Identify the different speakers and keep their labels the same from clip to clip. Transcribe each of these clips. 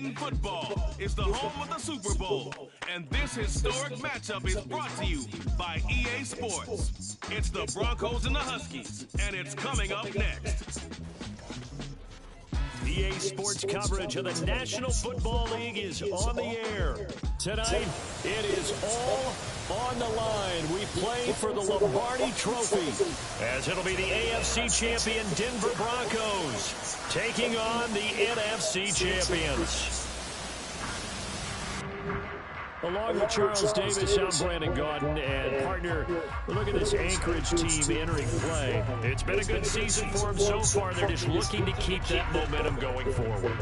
Speaker 1: Madden football is the home of the Super Bowl, and this historic matchup is brought to you by EA Sports. It's the Broncos and the Huskies, and it's coming up next.
Speaker 2: EA Sports coverage of the National Football League is on the air. Tonight, it is all on the line. We play for the Lombardi Trophy, as it'll be the AFC champion Denver Broncos taking on the NFC champions. Along with Charles Davis, I'm Brandon Gaudin, and partner, look at this Anchorage team entering play. It's been a good season for them so far. They're just looking to keep that momentum going forward.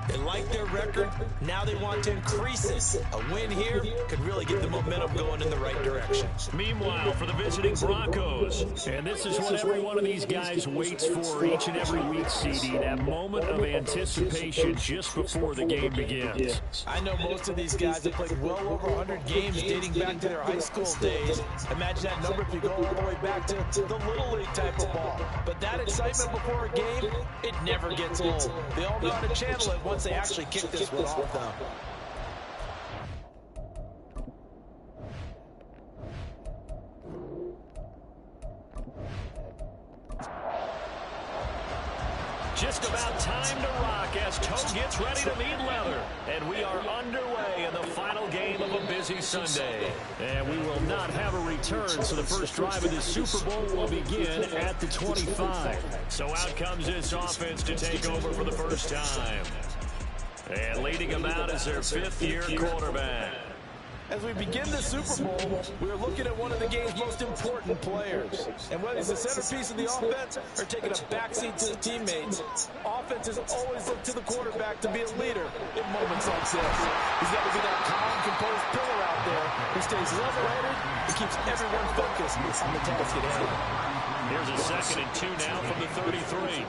Speaker 3: They like their record. Now they want to increase it. A win here could really get the momentum going in the right direction.
Speaker 2: Meanwhile, for the visiting Broncos, and this is what every one of these guys waits for each and every week, CD, that moment of anticipation just before the game begins.
Speaker 3: I know most of these guys have played well over 100 games dating back to their high school days. Imagine that number if you go all the way back to the Little League type of ball. But that excitement before a game, it never gets old. They all know how to channel it once they actually kick this one off, though.
Speaker 2: Just about time to rock as Toe gets ready to meet leather. And we are underway in the final game of a busy Sunday. And we will not have a return, so the first drive of this Super Bowl will begin at the 25. So out comes this offense to take over for the first time. And leading them out is their fifth-year quarterback.
Speaker 3: As we begin the Super Bowl, we are looking at one of the game's most important players. And whether he's the centerpiece of the offense or taking a backseat to the teammates, offenses always look to the quarterback to be a leader in moments like this. He's got to be that calm, composed pillar out there who stays level-headed and keeps everyone focused on the task at hand.
Speaker 2: Here's a 2nd and 2 now from the 33.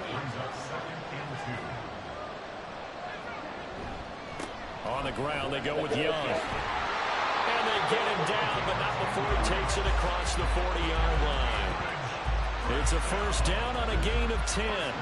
Speaker 2: On the ground, they go with Young. And they get him down, but not before he takes it across the 40-yard line. It's a first down on a gain of 10.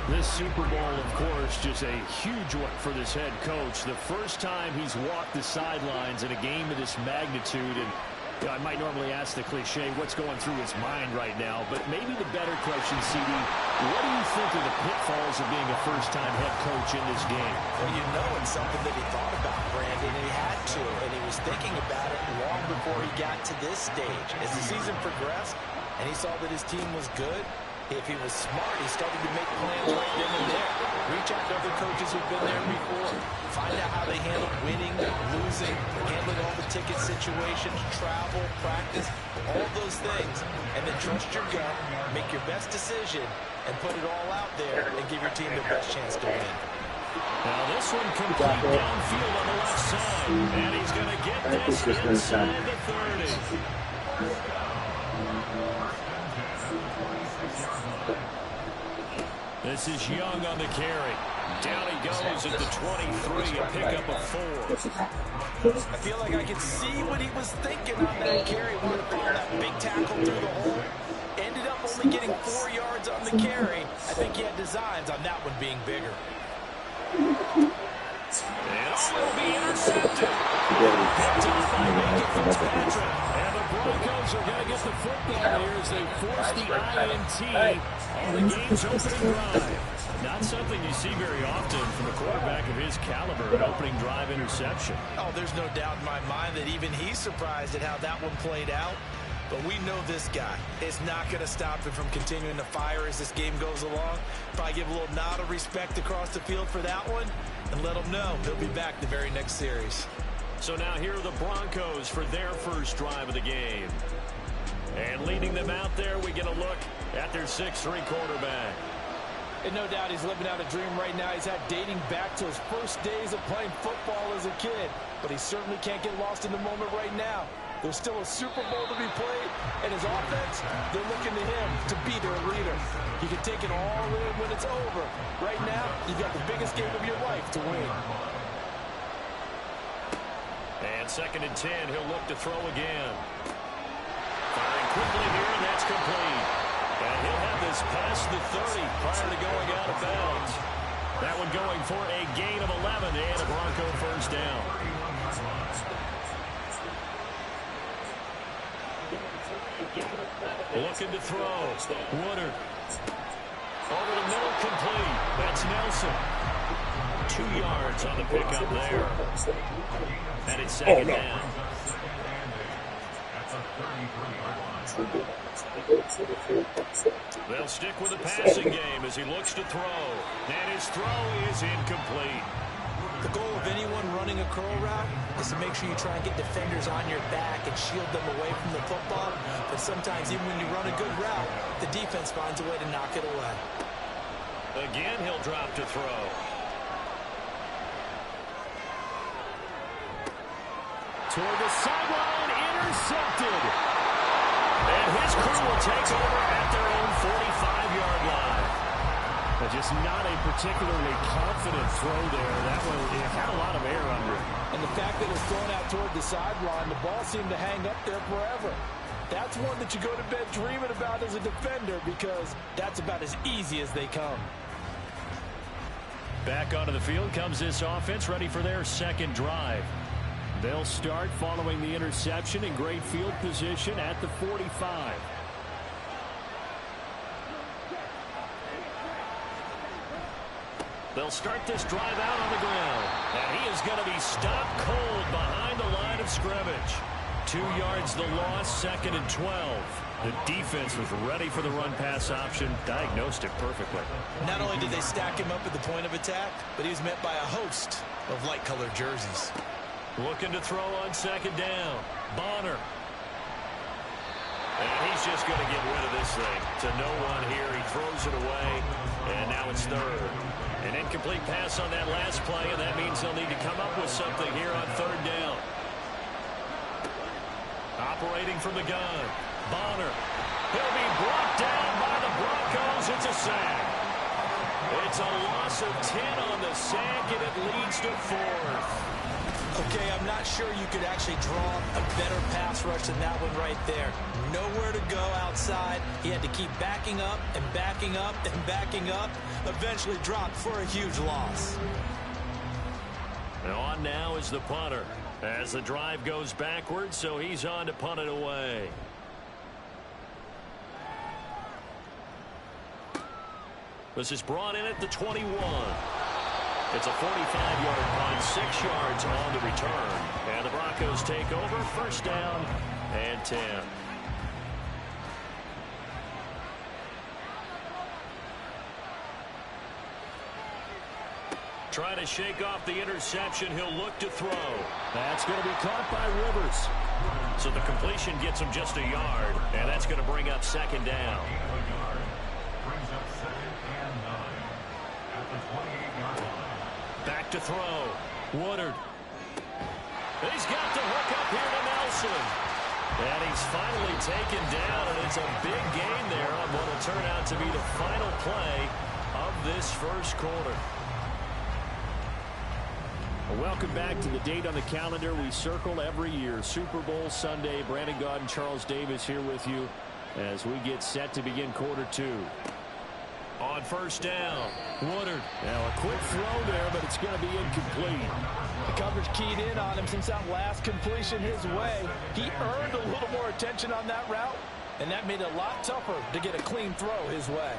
Speaker 2: This Super Bowl, of course, just a huge one for this head coach. The first time he's walked the sidelines in a game of this magnitude. And you know, I might normally ask the cliche, what's going through his mind right now? But maybe the better question, CD, what do you think of the pitfalls of being a first-time head coach in this game?
Speaker 3: Well, you know it's something that he thought about, Brandon, and he had to, and he was thinking about it long before he got to this stage. As the season progressed, and he saw that his team was good, if he was smart, he started to make plans right then and there. Reach out to other coaches who've been there before. Find out how they handle winning, losing, handling all the ticket situations, travel, practice, all those things. And then trust your gut, make your best decision, and put it all out there and give your team the best chance to win.
Speaker 2: Now this one complete downfield on the left side. And he's going to get this inside the 30. This is Young on the carry. Down he goes at the 23, a pickup of 4.
Speaker 3: I feel like I can see what he was thinking on that carry. Wanted to throw that big tackle through the hole. Ended up only getting 4 yards on the carry. I think he had designs on that one being bigger.
Speaker 2: And will be intercepted. Picked up by Baker Fitzpatrick. And the Broncos are going to get the football here as they force the INT on the game's opening drive. Not something you see very often from a quarterback of his caliber, an opening drive interception.
Speaker 3: Oh, there's no doubt in my mind that even he's surprised at how that one played out. But we know this guy is not going to stop him from continuing to fire as this game goes along. Probably give a little nod of respect across the field for that one and let him know he'll be back the very next series.
Speaker 2: So now here are the Broncos for their first drive of the game. And leading them out there, we get a look at their 6'3" quarterback.
Speaker 3: And no doubt he's living out a dream right now. He's had dating back to his first days of playing football as a kid. But he certainly can't get lost in the moment right now. There's still a Super Bowl to be played, and his offense, they're looking to him to be their leader. He can take it all in when it's over. Right now, you've got the biggest game of your life to win.
Speaker 2: And 2nd and 10, he'll look to throw again. Firing quickly here, and that's complete. And he'll have this past the 30 prior to going out of bounds. That one going for a gain of 11 and a Bronco first down. Looking to throw. Woodard. Over the middle, complete. That's Nelson. 2 yards on the pickup there. And it's second down. They'll stick with the passing game as he looks to throw. And his throw is incomplete.
Speaker 3: The goal of anyone running a curl route is to make sure you try and get defenders on your back and shield them away from the football. But sometimes even when you run a good route, the defense finds a way to knock it away.
Speaker 2: Again, he'll drop to throw. Toward the sideline, intercepted. And his crew will take over at their own 45-yard line. But just not a particularly confident throw there. That one, it had a lot of air under it.
Speaker 3: And the fact that it's thrown out toward the sideline, the ball seemed to hang up there forever. That's one that you go to bed dreaming about as a defender because that's about as easy as they come.
Speaker 2: Back onto the field comes this offense, ready for their second drive. They'll start following the interception in great field position at the 45. They'll start this drive out on the ground. And he is going to be stopped cold behind the line of scrimmage. 2 yards the loss, 2nd and 12. The defense was ready for the run-pass option, diagnosed it perfectly.
Speaker 3: Not only did they stack him up at the point of attack, but he was met by a host of light-colored jerseys.
Speaker 2: Looking to throw on second down. Bonner. And he's just going to get rid of this thing to no one here. He throws it away, and now it's third. An incomplete pass on that last play, and that means they'll need to come up with something here on third down. Operating from the gun. Bonner. He'll be brought down by the Broncos. It's a sack. It's a loss of 10 on the sack, and it leads to 4th.
Speaker 3: Okay, I'm not sure you could actually draw a better pass rush than that one right there. Nowhere to go outside. He had to keep backing up and backing up and backing up. Eventually dropped for a huge loss.
Speaker 2: And on now is the punter as the drive goes backwards, so he's on to punt it away. This is brought in at the 21. It's a 45-yard punt, 6 yards on the return. And the Broncos take over, first down and 10. Trying to shake off the interception, he'll look to throw. That's going to be caught by Rivers. So the completion gets him just a yard, and that's going to bring up second down. Back to throw. Woodard. He's got the hook up here to Nelson. And he's finally taken down, and it's a big gain there on what will turn out to be the final play of this first quarter. Welcome back to the date on the calendar we circle every year. Super Bowl Sunday. Brandon Gaudin, Charles Davis here with you as we get set to begin quarter 2. On first down, Woodard. Now a quick throw there, but it's going to be incomplete.
Speaker 3: The coverage keyed in on him since that last completion his way. He earned a little more attention on that route, and that made it a lot tougher to get a clean throw his way.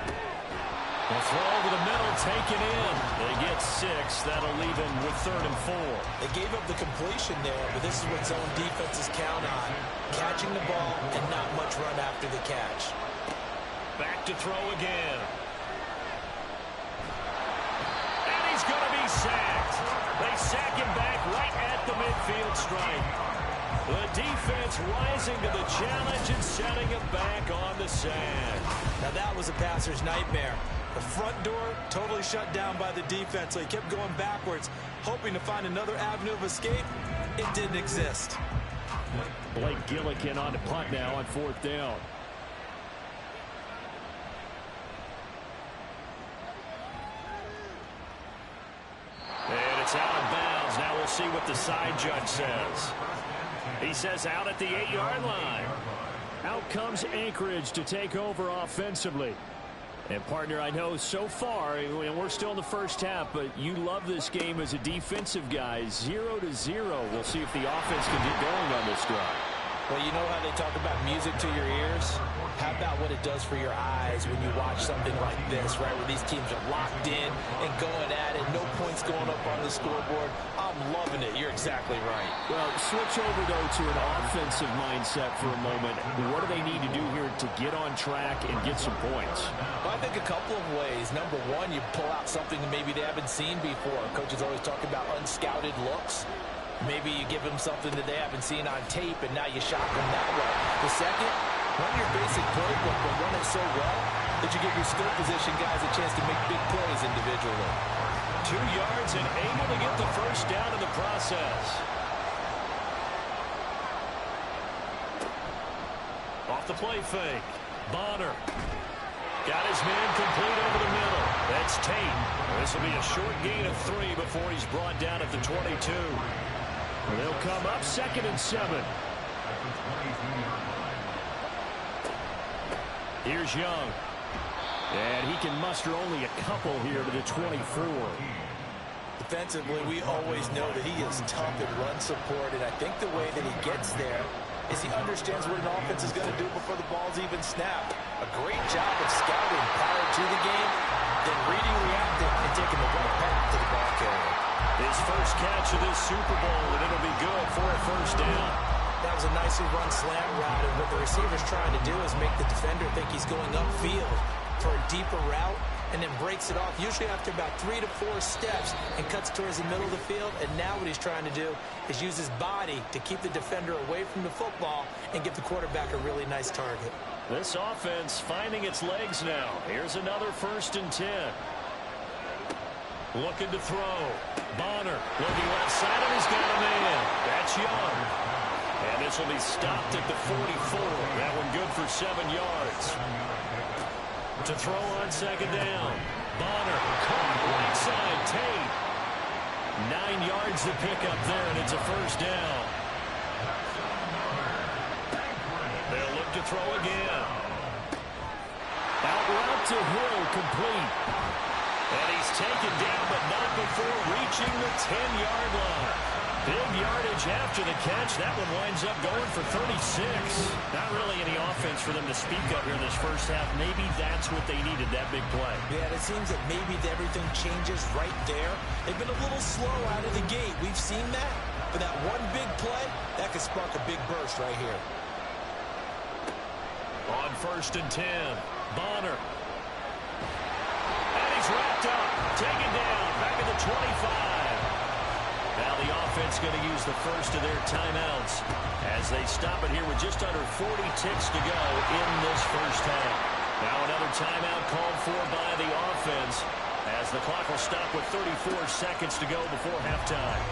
Speaker 2: The throw over the middle, taken in. They get 6. That'll leave him with 3rd and 4.
Speaker 3: They gave up the completion there, but this is what zone defenses count on. Catching the ball and not much run after the catch.
Speaker 2: Back to throw again. And he's going to be sacked. They sack him back right at the midfield stripe. The defense rising to the challenge and setting him back on the sack.
Speaker 3: Now that was a passer's nightmare. The front door totally shut down by the defense, so he kept going backwards, hoping to find another avenue of escape. It didn't exist.
Speaker 2: Blake Gillikin on to punt now on 4th down. And it's out of bounds. Now we'll see what the side judge says. He says out at the 8-yard line. Out comes Anchorage to take over offensively. And, partner, I know so far, and we're still in the first half, but you love this game as a defensive guy. 0-0. We'll see if the offense can get going on this drive.
Speaker 3: Well, you know how they talk about music to your ears? How about what it does for your eyes when you watch something like this, right, where these teams are locked in and going at it, no points going up on the scoreboard? I'm loving it. You're exactly right.
Speaker 2: Well, switch over, though, to an offensive mindset for a moment. What do they need to do here to get on track and get some points?
Speaker 3: Well, I think a couple of ways. Number one, you pull out something that maybe they haven't seen before. Coaches always talk about unscouted looks. Maybe you give them something that they haven't seen on tape, and now you shock them that way. The second, run your basic playbook, but run it so well that you give your skill position guys a chance to make big plays individually.
Speaker 2: 2 yards and able to get the first down in the process. Off the play fake. Bonner. Got his man complete over the middle. That's Tate. This will be a short gain of 3 before he's brought down at the 22. They'll come up 2nd and 7. Here's Young. And he can muster only a couple here to the 24.
Speaker 3: Defensively, we always know that he is tough in run support, and I think the way that he gets there is he understands what an offense is going to do before the ball's even snapped. A great job of scouting prior to the game, then reading, reacting, and taking the right path to the ball carrier.
Speaker 2: His first catch of this Super Bowl, and it'll be good for a first down.
Speaker 3: That was a nicely run slant route, and what the receiver's trying to do is make the defender think he's going upfield for a deeper route, and then breaks it off, usually after about 3 to 4 steps, and cuts towards the middle of the field. And now what he's trying to do is use his body to keep the defender away from the football and give the quarterback a really nice target.
Speaker 2: This offense finding its legs now. Here's another 1st and 10. Looking to throw. Bonner looking left side, and he's got a man. That's Young. And this will be stopped at the 44. That one good for 7 yards. To throw on 2nd down. Bonner caught right side. Tate. 9 yards to pick up there, and it's a first down. They'll look to throw again. Out route to Hill, complete. And he's taken down, but not before reaching the 10-yard line. Big yardage after the catch. That one winds up going for 36. Not really any offense for them to speak of here in this first half. Maybe that's what they needed, that big play.
Speaker 3: Yeah, it seems that maybe everything changes right there. They've been a little slow out of the gate. We've seen that. But that one big play, that could spark a big burst right here.
Speaker 2: On 1st and 10, Bonner. And he's wrapped up, taken down, back at the 25. Now the offense going to use the first of their timeouts as they stop it here with just under 40 ticks to go in this first half. Now another timeout called for by the offense as the clock will stop with 34 seconds to go before halftime.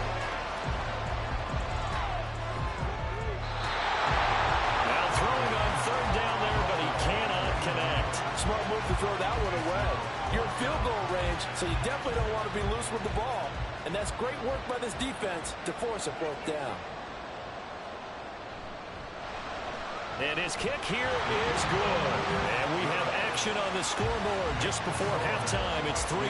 Speaker 2: Now throwing on 3rd down there, but he cannot connect.
Speaker 3: Smart move to throw that one away. You're in field goal range, so you definitely don't want to be loose with the ball. And that's great work by this defense to force a 4th down.
Speaker 2: And his kick here is good. And we have action on the scoreboard just before halftime. It's 3-0.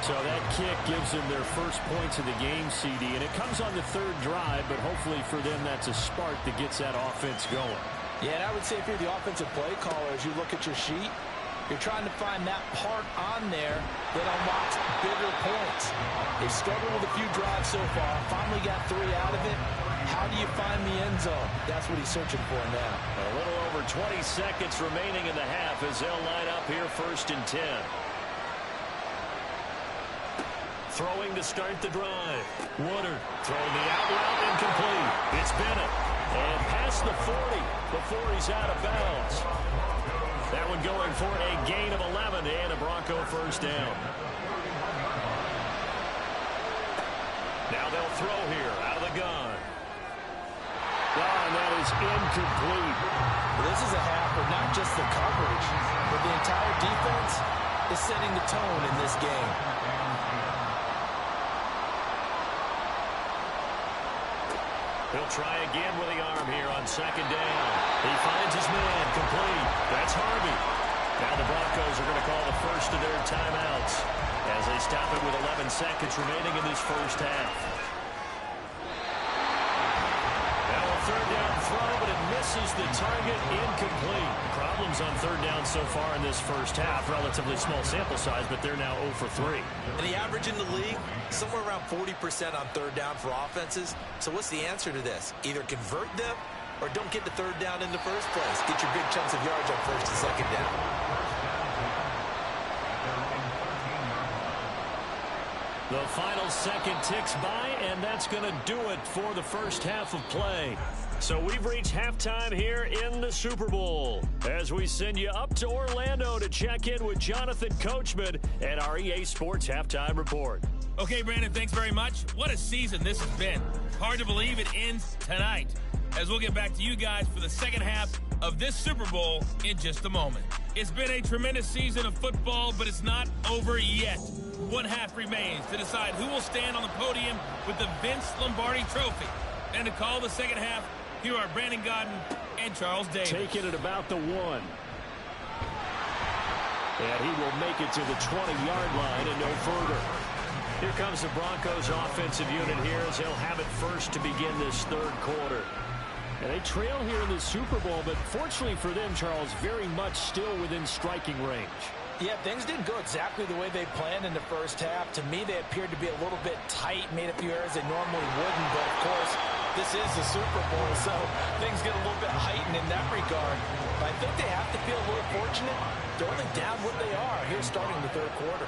Speaker 2: So that kick gives them their first points of the game, CD. And it comes on the 3rd drive, but hopefully for them that's a spark that gets that offense going.
Speaker 3: Yeah, and I would say if you're the offensive play caller, as you look at your sheet, you're trying to find that part on there that unlocks bigger points. They've struggled with a few drives so far. Finally got 3 out of it. How do you find the end zone? That's what he's searching for now.
Speaker 2: A little over 20 seconds remaining in the half as they'll line up here 1st and 10. Throwing to start the drive. Woodard throwing the out route incomplete. It's Bennett. And past the 40 before he's out of bounds. That one going for a gain of 11 and a Bronco first down. Now they'll throw here out of the gun. And that is incomplete.
Speaker 3: Well, this is a half where not just the coverage, but the entire defense is setting the tone in this game.
Speaker 2: He'll try again with the arm here on 2nd down. He finds his man complete. That's Harvey. Now the Broncos are going to call the first of their timeouts as they stop it with 11 seconds remaining in this first half. Now a third down throw, but it misses the target, incomplete. Problems on third down so far in this first half. Relatively small sample size, but they're now 0 for 3.
Speaker 3: And the average in the league, somewhere around 40% on third down for offenses. So what's the answer to this? Either convert them or don't get the third down in the first place. Get your big chunks of yards on first and second down.
Speaker 2: The final second ticks by, and that's going to do it for the first half of play. So we've reached halftime here in the Super Bowl as we send you up to Orlando to check in with Jonathan Coachman and our EA Sports Halftime Report.
Speaker 4: Okay, Brandon, thanks very much. What a season this has been. Hard to believe it ends tonight, as we'll get back to you guys for the second half of this Super Bowl in just a moment. It's been a tremendous season of football, but it's not over yet. One half remains to decide who will stand on the podium with the Vince Lombardi Trophy. And to call the second half, here are Brandon Godden and Charles Davis.
Speaker 2: Taking it about the 1. And he will make it to the 20-yard line and no further. Here comes the Broncos offensive unit here as they'll have it first to begin this third quarter. And they trail here in the Super Bowl, but fortunately for them, Charles, very much still within striking range.
Speaker 5: Yeah, things didn't go exactly the way they planned in the first half. To me, they appeared to be a little bit tight, made a few errors they normally wouldn't. But, of course, this is the Super Bowl, so things get a little bit heightened in that regard. But I think they have to feel a little fortunate. They're only down what they are here starting the third quarter.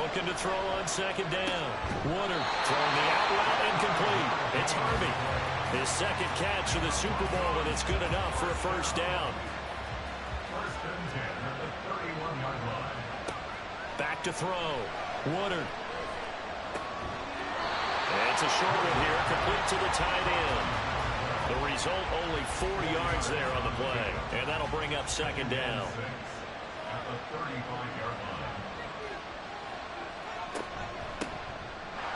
Speaker 2: Looking to throw on second down. Warner throwing the out route incomplete. It's Harvey. His second catch of the Super Bowl, and it's good enough for a first down. Back to throw. Warner. It's a short one here, complete to the tight end. The result, only 4 yards there on the play, and that'll bring up second down.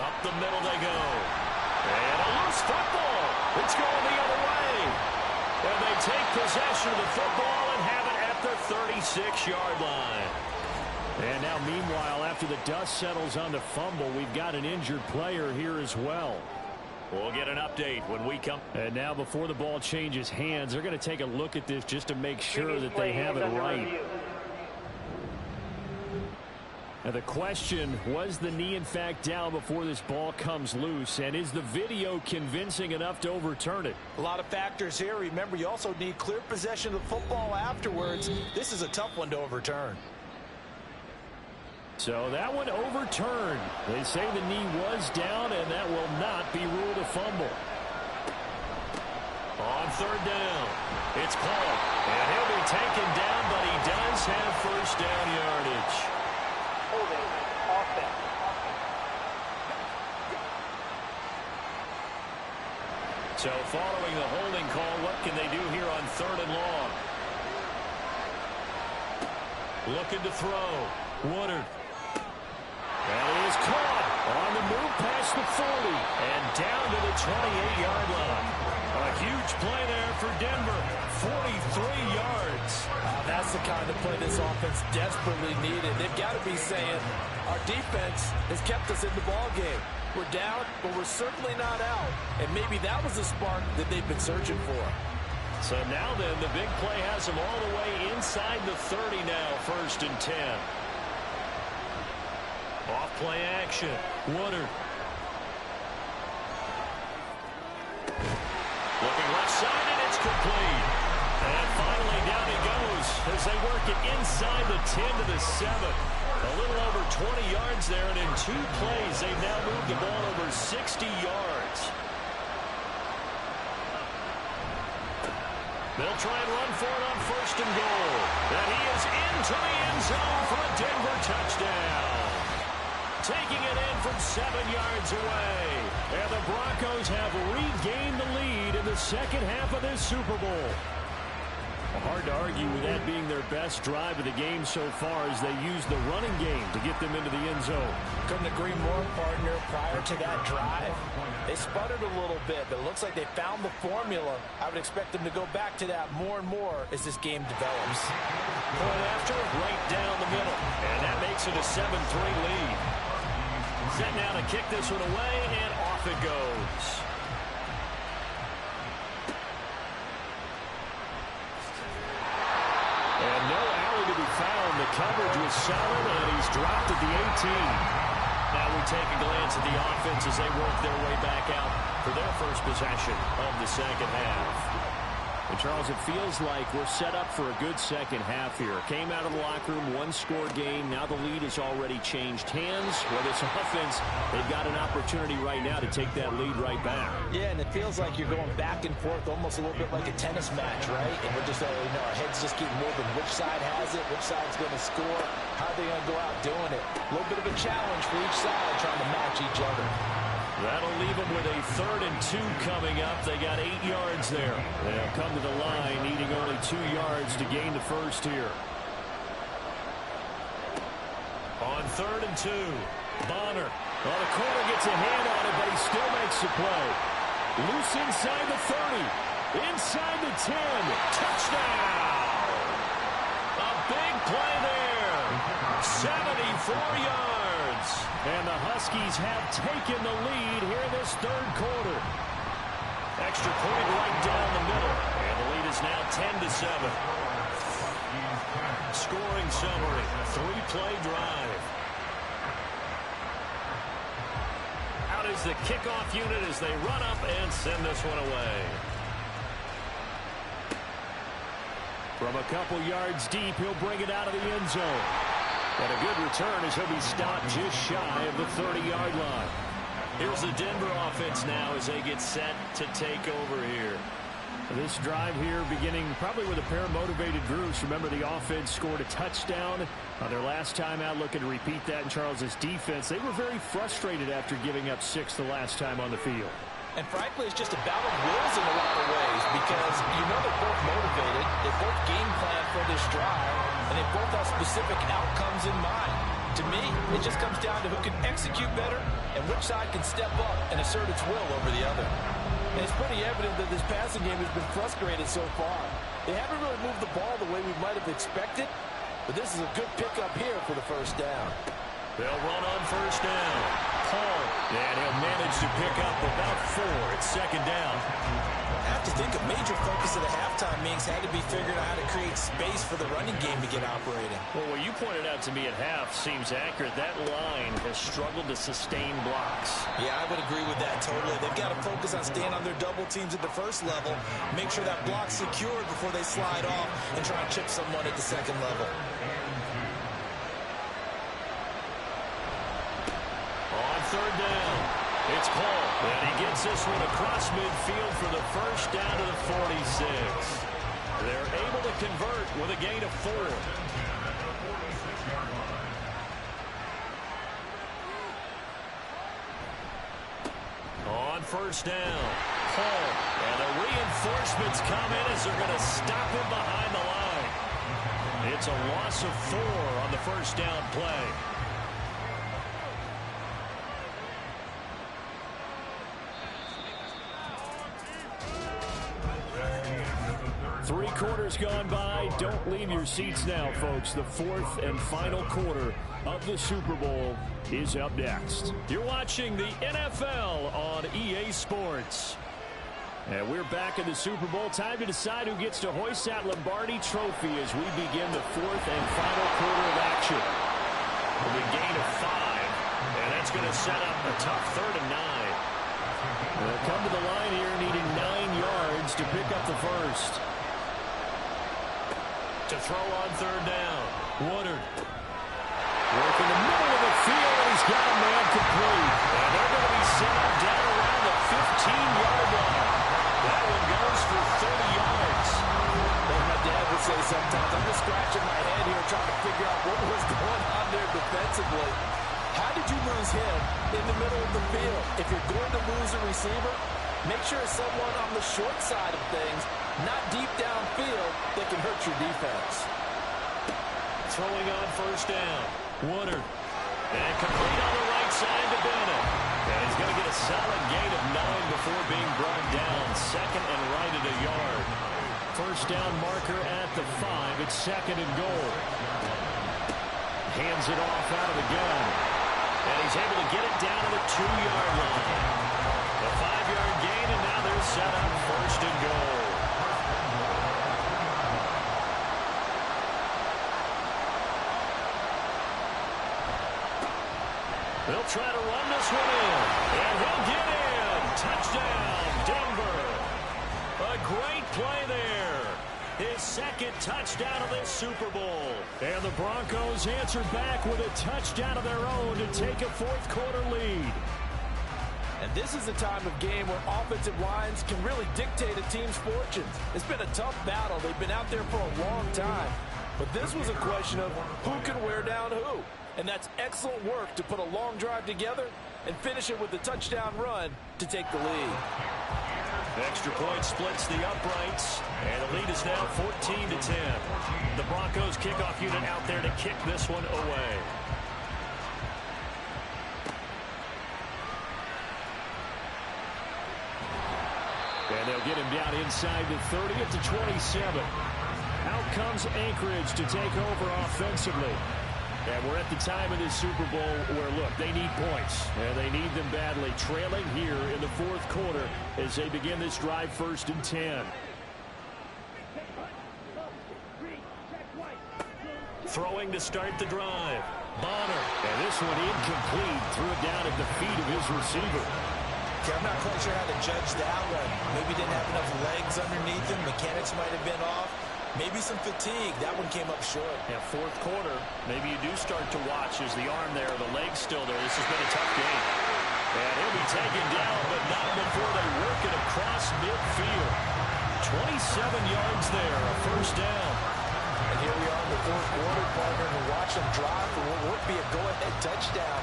Speaker 2: Up the middle they go. And a loose football. It's going the other way. And they take possession of the football and have it at the 36-yard line. And now, meanwhile, after the dust settles on the fumble, we've got an injured player here as well. We'll get an update when we come. And now, before the ball changes hands, they're going to take a look at this just to make sure that they have it right. Now the question, was the knee in fact down before this ball comes loose? And is the video convincing enough to overturn it?
Speaker 5: A lot of factors here. Remember, you also need clear possession of the football afterwards. This is a tough one to overturn.
Speaker 2: So that one overturned. They say the knee was down, and that will not be ruled a fumble. On third down, it's called. And he'll be taken down, but he does have first down yardage.
Speaker 6: Holding offense.
Speaker 2: So following the holding call, what can they do here on third and long? Looking to throw. Woodard. And he is caught on the move past the 40 and down to the 28-yard line. A huge play there for Denver. 43 yards.
Speaker 5: That's the kind of play this offense desperately needed. They've got to be saying, our defense has kept us in the ball game. We're down, but we're certainly not out. And maybe that was the spark that they've been searching for.
Speaker 2: So now then, the big play has them all the way inside the 30 now, 1st and 10. Off play action. Woodard. Looking left side, and it's complete. And finally down he goes as they work it inside the 10 to the 7. A little over 20 yards there, and in 2 plays, they've now moved the ball over 60 yards. They'll try and run for it on 1st and goal. And he is into the end zone for a Denver touchdown. Taking it in from 7 yards away. And the Broncos have regained the lead in the second half of this Super Bowl. Hard to argue with that being their best drive of the game so far as they use the running game to get them into the end zone.
Speaker 5: Couldn't agree more, partner. Prior to that drive, they sputtered a little bit, but it looks like they found the formula. I would expect them to go back to that more and more as this game develops.
Speaker 2: Point after, right down the middle. And that makes it a 7-3 lead. Set now to kick this one away, and off it goes. And no alley to be found. The coverage was solid, and he's dropped at the 18. Now we take a glance at the offense as they work their way back out for their first possession of the second half. And Charles, it feels like we're set up for a good second half here. Came out of the locker room, one-score game. Now the lead has already changed hands. Well, this offense, they've got an opportunity right now to take that lead right back.
Speaker 5: Yeah, and it feels like you're going back and forth almost a little bit like a tennis match, right? And we're just, our heads just keep moving. Which side has it? Which side's going to score? How are they going to go out doing it? A little bit of a challenge for each side trying to match each other.
Speaker 2: That'll leave them with a 3rd and 2 coming up. They got 8 yards there. They'll come to the line, needing only 2 yards to gain the first here. On 3rd and 2, Bonner. Well, the corner gets a hand on it, but he still makes the play. Loose inside the 30, inside the 10. Touchdown! A big play there. 74 yards. And the Huskies have taken the lead here in this 3rd quarter. Extra point right down the middle. And the lead is now 10-7. Scoring summary. 3-play drive. Out is the kickoff unit as they run up and send this one away. From a couple yards deep, he'll bring it out of the end zone. And a good return as he'll be stopped just shy of the 30-yard line. Here's the Denver offense now as they get set to take over here. This drive here beginning probably with a pair of motivated groups. Remember, the offense scored a touchdown on their last time out. Looking to repeat that in Charles's defense. They were very frustrated after giving up 6 the last time on the field.
Speaker 5: And frankly, it's just a battle of wills in a lot of ways because they're both motivated. They both game plan for this drive, and they both have specific outcomes in mind. To me, it just comes down to who can execute better and which side can step up and assert its will over the other. And it's pretty evident that this passing game has been frustrated so far. They haven't really moved the ball the way we might have expected, but this is a good pickup here for the first down.
Speaker 2: They'll run on first down. Paul, and he'll manage to pick up about 4. It's second down.
Speaker 3: I have to think a major focus of the halftime meetings had to be figuring out how to create space for the running game to get operating.
Speaker 2: Well, what you pointed out to me at half seems accurate. That line has struggled to sustain blocks.
Speaker 3: Yeah, I would agree with that totally. They've got to focus on staying on their double teams at the first level, make sure that block's secured before they slide off and try and chip someone at the second level.
Speaker 2: On third down, it's Paul, and he gets this one across midfield for the first down to the 46. They're able to convert with a gain of 4. On first down, Paul, and the reinforcements come in as they're going to stop him behind the line. It's a loss of 4 on the first down play. 3 quarters gone by. Don't leave your seats now, folks. The 4th and final quarter of the Super Bowl is up next. You're watching the NFL on EA Sports. And we're back in the Super Bowl. Time to decide who gets to hoist that Lombardi trophy as we begin the 4th and final quarter of action. With a gain of 5. And that's going to set up a tough 3rd and 9. They'll come to the line here needing 9 yards to pick up the first. To throw on third down. Woodard. Working the middle of the field, and he's got a man complete. And they're going to be set up down around the 15-yard line. That one goes for 30 yards.
Speaker 5: Like my dad would say sometimes, I'm just scratching my head here trying to figure out what was going on there defensively. How did you lose him in the middle of the field? If you're going to lose a receiver, make sure it's someone on the short side of things, not deep downfield, that can hurt your defense.
Speaker 2: Throwing on first down. Woodard. And complete on the right solid gain of 9 before being brought down. Second and right at a yard. First down marker at the 5. It's second and goal. Hands it off out of the gun. And he's able to get it down to the 2-yard line. A 5-yard gain, and now they're set up first and goal. They'll try to run this one in. And he'll get in. Touchdown, Denver. A great play there. His second touchdown of this Super Bowl. And the Broncos answer back with a touchdown of their own to take a fourth-quarter lead.
Speaker 5: And this is a time of game where offensive lines can really dictate a team's fortunes. It's been a tough battle. They've been out there for a long time. But this was a question of who can wear down who. And that's excellent work to put a long drive together and finish it with a touchdown run to take the lead.
Speaker 2: Extra point splits the uprights, and the lead is now 14-10. The Broncos kickoff unit out there to kick this one away. And they'll get him down inside the 30 at the 27. Out comes Anchorage to take over offensively. And we're at the time of this Super Bowl where, look, they need points. And they need them badly. Trailing here in the fourth quarter as they begin this drive first and 10. Throwing to start the drive. Bonner. And this one incomplete. Threw it down at the feet of his receiver.
Speaker 3: Okay, I'm not quite sure how to judge that one. Maybe didn't have enough legs underneath him. Mechanics might have been off. Maybe some fatigue. That one came up short.
Speaker 2: Yeah, fourth quarter, maybe you do start to watch as the arm there, the leg's still there. This has been a tough game. And he'll be taken down, but not before they work it across midfield. 27 yards there, a first down.
Speaker 5: And here we are in the fourth quarter, partner, and watch them drive for what would be a go-ahead touchdown.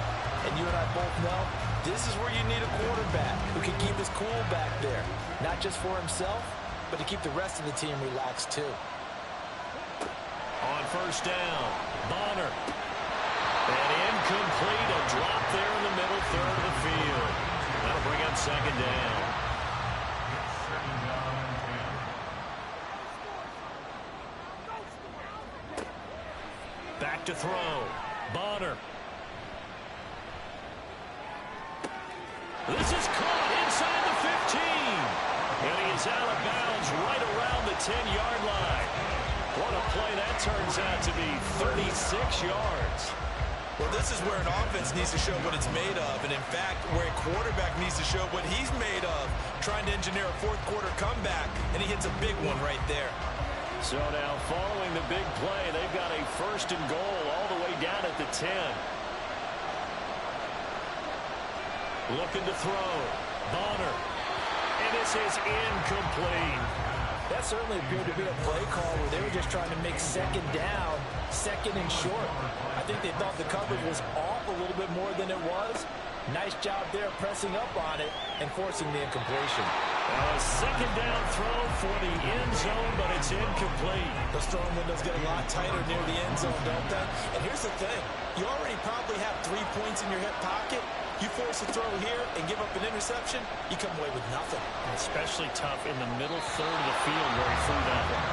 Speaker 5: And you and I both know this is where you need a quarterback who can keep his cool back there. Not just for himself, but to keep the rest of the team relaxed too.
Speaker 2: On first down, Bonner. And incomplete, a drop there in the middle third of the field. That'll bring up second down. Back to throw. Bonner. This is caught inside the 15. And he is out of bounds right around the 10-yard line. What a play that turns out to be, 36 yards.
Speaker 3: Well, this is where an offense needs to show what it's made of. And, in fact, where a quarterback needs to show what he's made of, trying to engineer a fourth-quarter comeback. And he hits a big one right there.
Speaker 2: So now, following the big play, they've got a first and goal all the way down at the 10. Looking to throw. Bonner. And this is incomplete.
Speaker 5: That certainly appeared to be a play call where they were just trying to make second down, second and short. I think they thought the coverage was off a little bit more than it was. Nice job there pressing up on it and forcing the incompletion.
Speaker 2: A second down throw for the end zone, but it's incomplete.
Speaker 3: Those throwing windows get a lot tighter near the end zone, don't they? And here's the thing. You already probably have 3 points in your hip pocket. You force a throw here and give up an interception, you come away with nothing.
Speaker 2: Especially tough in the middle third of the field where he threw that one.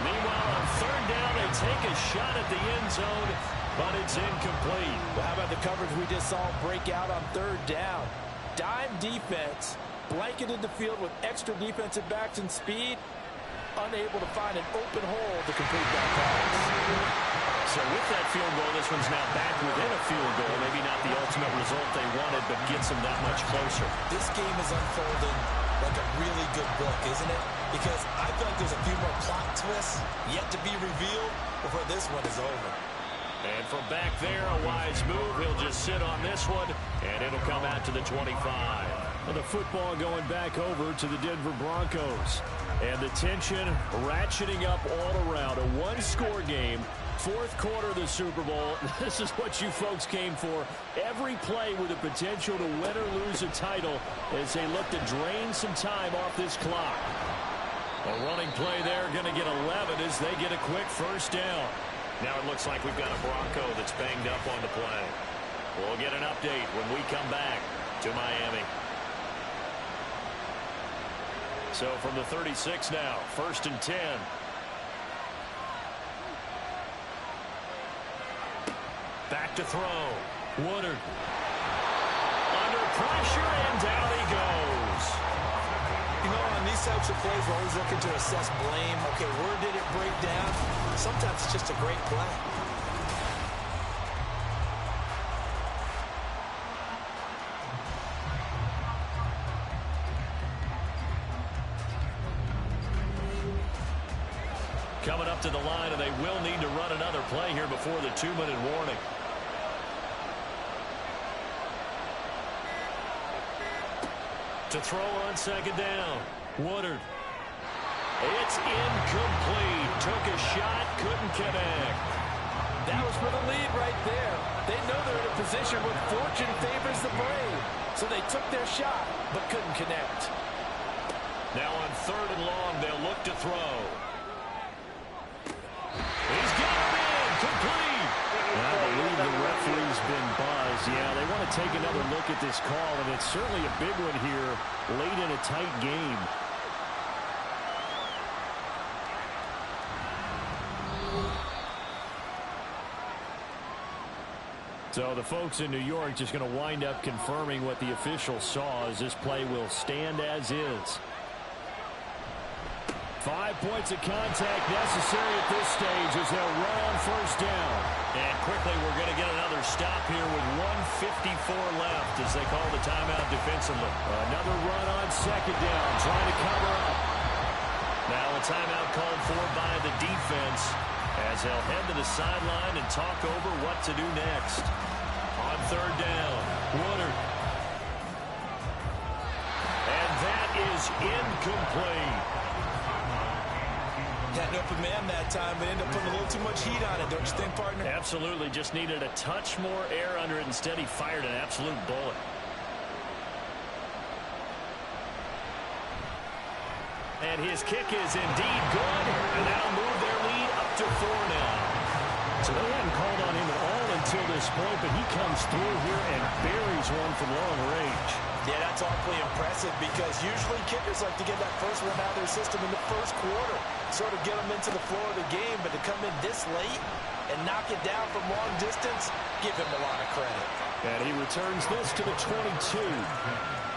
Speaker 2: Meanwhile, on third down, they take a shot at the end zone, but it's incomplete.
Speaker 5: Well, how about the coverage we just saw break out on third down? Dime defense, blanketed the field with extra defensive backs and speed, unable to find an open hole to complete that pass.
Speaker 2: So with that field goal, this one's now back within a field goal. Maybe not the ultimate result they wanted, but gets them that much closer.
Speaker 3: This game is unfolding like a really good book, isn't it? Because I feel like there's a few more plot twists yet to be revealed before this one is over.
Speaker 2: And from back there, a wise move. He'll just sit on this one, and it'll come out to the 25. Well, the football going back over to the Denver Broncos. And the tension ratcheting up all around. A one-score game. Fourth quarter of the Super Bowl. This is what you folks came for. Every play with the potential to win or lose a title as they look to drain some time off this clock. A running play there, going to get 11 as they get a quick first down. Now it looks like we've got a Bronco that's banged up on the play. We'll get an update when we come back to Miami. So from the 36 now, 1st and 10. Back to throw. Woodard. Under pressure, and down he goes.
Speaker 5: You know, on these types of plays, we're always looking to assess blame. Okay, where did it break down? Sometimes it's just a great play.
Speaker 2: Coming up to the line, and they will need to run another play here before the 2-minute warning. To throw on 2nd down. Woodard. It's incomplete. Took a shot, couldn't connect.
Speaker 5: That was for the lead right there. They know they're in a position where fortune favors the brave. So they took their shot, but couldn't connect.
Speaker 2: Now on 3rd and long, they'll look to throw. He's got him in. Complete. I believe the referee's been buzzed. Yeah, they want to take another look at this call, and it's certainly a big one here late in a tight game. So the folks in New York just going to wind up confirming what the official saw, as this play will stand as is. 5 points of contact necessary at this stage as they'll run on 1st down. And quickly we're going to get another stop here with 1:54 left as they call the timeout defensively. Another run on 2nd down, trying to cover up. Now a timeout called for by the defense as they'll head to the sideline and talk over what to do next. On 3rd down, Woodard. And that is incomplete.
Speaker 5: Had an open man that time, but ended up putting a little too much heat on it, don't you think, partner?
Speaker 2: Absolutely. Just needed a touch more air under it. Instead, he fired an absolute bullet. And his kick is indeed good, and that'll move their lead up to 4 now. So they hadn't called on him at all until this point, but he comes through here and buries one from long range.
Speaker 5: Yeah, that's awfully impressive because usually kickers like to get that first one out of their system in the 1st quarter, sort of get them into the flow of the game, but to come in this late and knock it down from long distance, give him a lot of credit.
Speaker 2: And he returns this to the 22.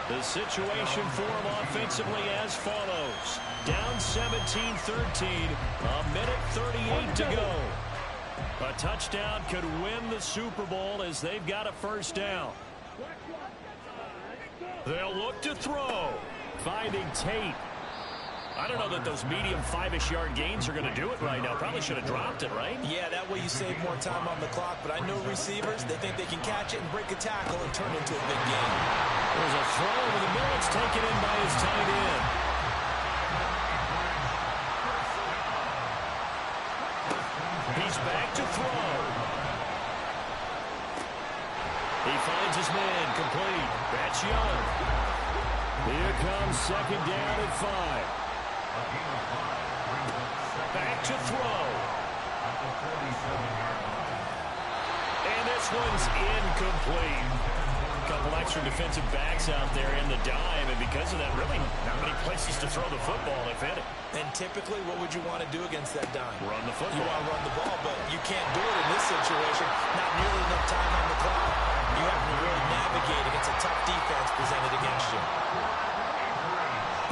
Speaker 2: The situation for him offensively as follows. Down 17-13, a minute 38 to go. A touchdown could win the Super Bowl as they've got a 1st down. They'll look to throw. Finding Tate. I don't know that those medium 5-ish yard gains are going to do it right now. Probably should have dropped it, right?
Speaker 5: Yeah, that way you save more time on the clock. But I know receivers, they think they can catch it and break a tackle and turn it into a big game.
Speaker 2: There's a throw over the middle. It's taken in by his tight end. He's back to throw. He finds his man, complete. That's Young. Here comes 2nd down at 5. Back to throw. And this one's incomplete. A couple extra defensive backs out there in the dime, and because of that, really not many places to throw the football, if any.
Speaker 5: And typically, what would you want to do against that dime?
Speaker 2: Run the football.
Speaker 5: You want to run the ball, but you can't do it in this situation. Not nearly enough time on the clock. You have to really navigate against a tough defense presented against you.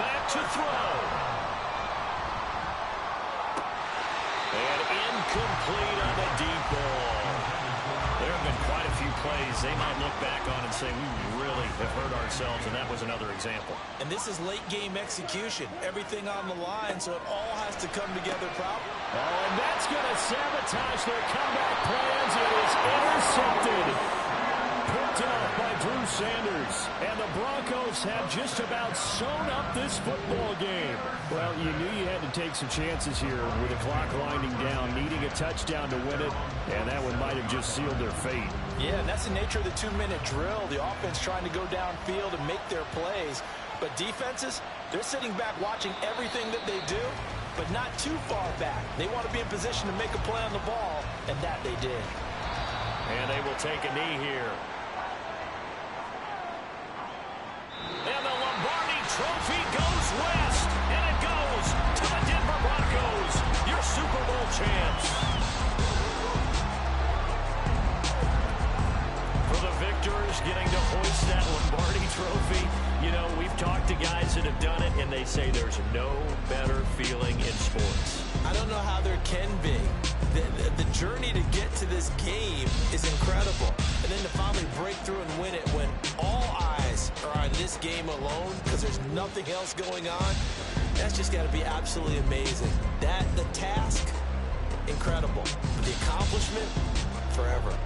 Speaker 2: Back to throw. And incomplete on the deep ball. There have been quite a few plays they might look back on and say, we really have hurt ourselves, and that was another example.
Speaker 5: And this is late-game execution. Everything on the line, so it all has to come together properly.
Speaker 2: Oh, and that's going to sabotage their comeback plans. It is intercepted. Picked off by Drew Sanders. And the Broncos have just about sewn up this football game. Well, you knew you had to take some chances here with the clock winding down, needing a touchdown to win it, and that one might have just sealed their fate.
Speaker 5: Yeah, and that's the nature of the 2-minute drill. The offense trying to go downfield and make their plays. But defenses, they're sitting back watching everything that they do, but not too far back. They want to be in position to make a play on the ball, and that they did.
Speaker 2: And they will take a knee here. And the Lombardi Trophy goes west. Super Bowl champs. For the victors, getting to hoist that Lombardi trophy. You know, we've talked to guys that have done it, and they say there's no better feeling in sports.
Speaker 3: I don't know how there can be. The journey to get to this game is incredible. And then to finally break through and win it when all eyes are on this game alone because there's nothing else going on, that's just got to be absolutely amazing. The task, incredible. But the accomplishment, forever.